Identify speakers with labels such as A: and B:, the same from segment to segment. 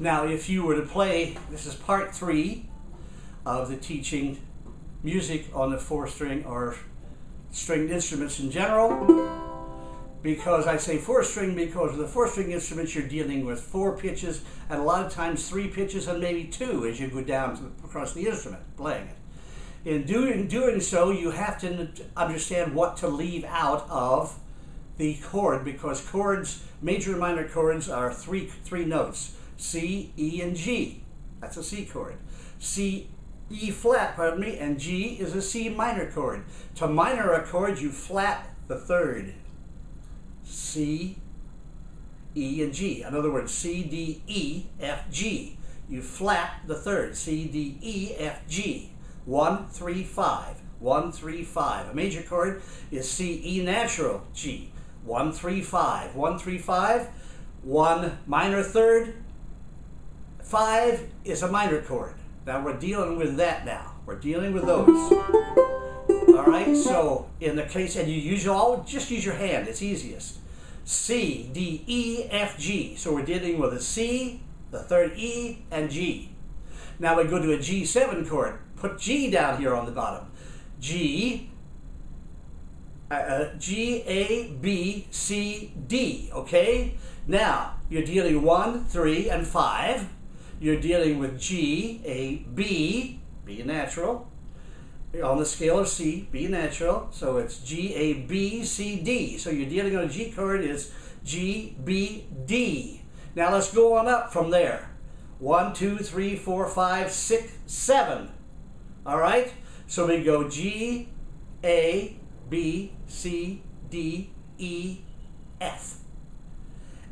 A: Now, if you were to play, this is part 3 of the teaching music on the 4-string or stringed instruments in general. Because I say 4-string because with the 4-string instruments you're dealing with 4 pitches and a lot of times 3 pitches and maybe 2 as you go down across the instrument playing it. In doing so, you have to understand what to leave out of the chord, because chords, major and minor chords, are three notes: C, E, and G. That's a C chord. C, E flat, pardon me, and G is a C minor chord. To minor a chord, you flat the third. C, E, and G. In other words, C, D, E, F, G. You flat the third. C, D, E, F, G. 1, 3, 5. 1, 3, 5. A major chord is C, E natural, G. 1, 3, 5. 1, 3, 5. 1 minor third. 5 is a minor chord. Now we're dealing with that now. We're dealing with those. All right, so in the case, and you just use your hand, it's easiest. C, D, E, F, G. So we're dealing with a C, the third E, and G. Now we go to a G7 chord. Put G down here on the bottom. G, G, A, B, C, D, okay? Now, you're dealing 1, 3, and 5. You're dealing with G, A, B, B natural. On the scale of C, B natural, so it's G, A, B, C, D. So you're dealing on a G chord is G, B, D. Now let's go on up from there. 1, 2, 3, 4, 5, 6, 7. All right? So we go G, A, B, C, D, E, F.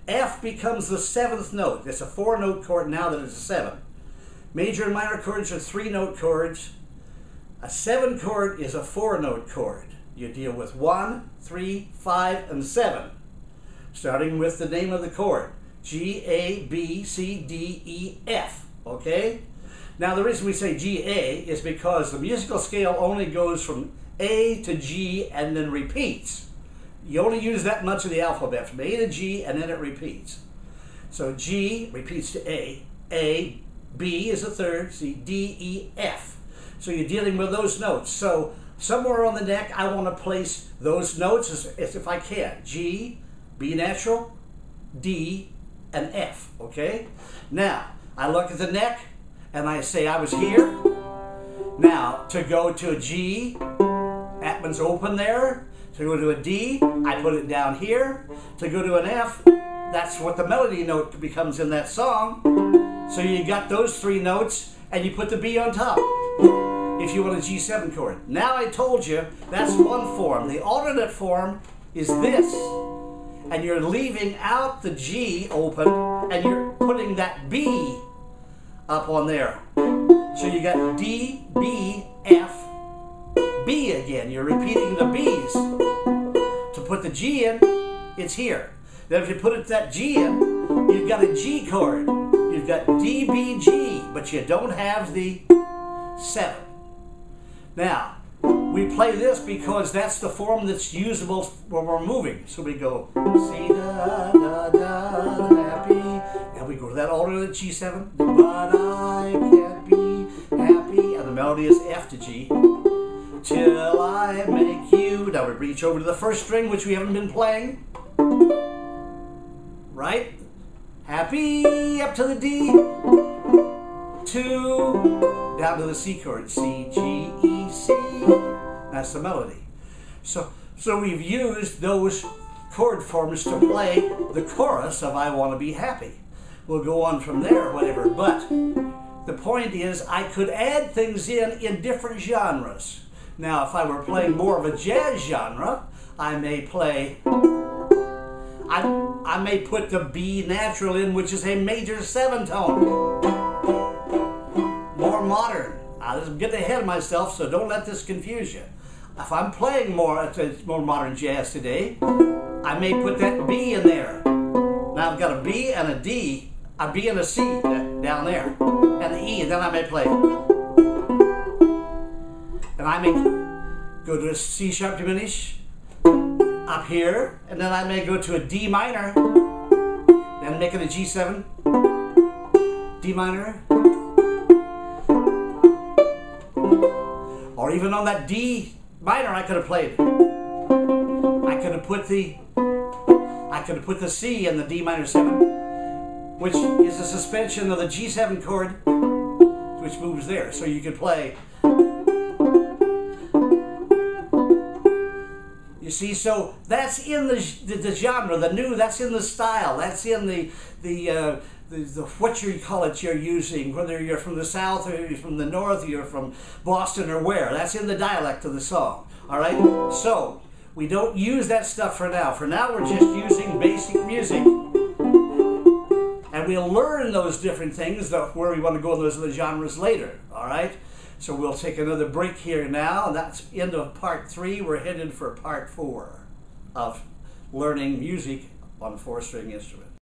A: F becomes the 7th note. It's a 4-note chord now that it's a 7. Major and minor chords are 3-note chords. A 7 chord is a 4-note chord. You deal with 1, 3, 5, and 7. Starting with the name of the chord. G, A, B, C, D, E, F. Okay? Now the reason we say G, A is because the musical scale only goes from A to G and then repeats. You only use that much of the alphabet, from A to G, and then it repeats. So G repeats to A, B is a third, C, D, E, F. So you're dealing with those notes. So somewhere on the neck, I want to place those notes as if I can. G, B natural, D, and F, okay? Now, I look at the neck, and I say I was here. Now, to go to a G, that one's open there. To go to a D, I put it down here. To go to an F, that's what the melody note becomes in that song. So you got those 3 notes, and you put the B on top if you want a G7 chord. Now I told you that's one form. The alternate form is this. And you're leaving out the G open, and you're putting that B up on there. So you got D, B, F, B again. You're repeating the B's. To put the G in, it's here. Then if you put that G in, you've got a G chord. You've got D, B, G, but you don't have the 7. Now, we play this because that's the form that's usable when we're moving. So we go C, da, da, da, happy. And we go to that alternate G7. But I can't be happy. And the melody is F to G. Till I make you. Now we reach over to the 1st string, which we haven't been playing. Right? Happy up to the D. 2 down to the C chord. C, G, E, C. That's the melody. So we've used those chord forms to play the chorus of I Want to Be Happy. We'll go on from there, whatever. But the point is I could add things in different genres. Now, if I were playing more of a jazz genre, I may play, I may put the B natural in, which is a major 7 tone. More modern. I'm getting ahead of myself, so don't let this confuse you. If I'm playing more modern jazz today, I may put that B in there. Now I've got a B and a D, a B and a C down there, and the E, and then I may play. And I may go to a C sharp diminished up here, and then I may go to a D minor, then make it a G7, D minor, or even on that D minor, I could have played. I could have put the C in the D minor 7, which is a suspension of the G7 chord, which moves there. So you could play. You see, so that's in the genre, the new. That's in the style. That's in the what you call it you're using, whether you're from the South or you're from the North, or you're from Boston or where. That's in the dialect of the song. All right. So we don't use that stuff for now. For now, we're just using basic music, and we'll learn those different things where we want to go in those other genres later. All right. So we'll take another break here now, and that's end of part 3. We're headed for part 4 of learning music on 4-string instruments.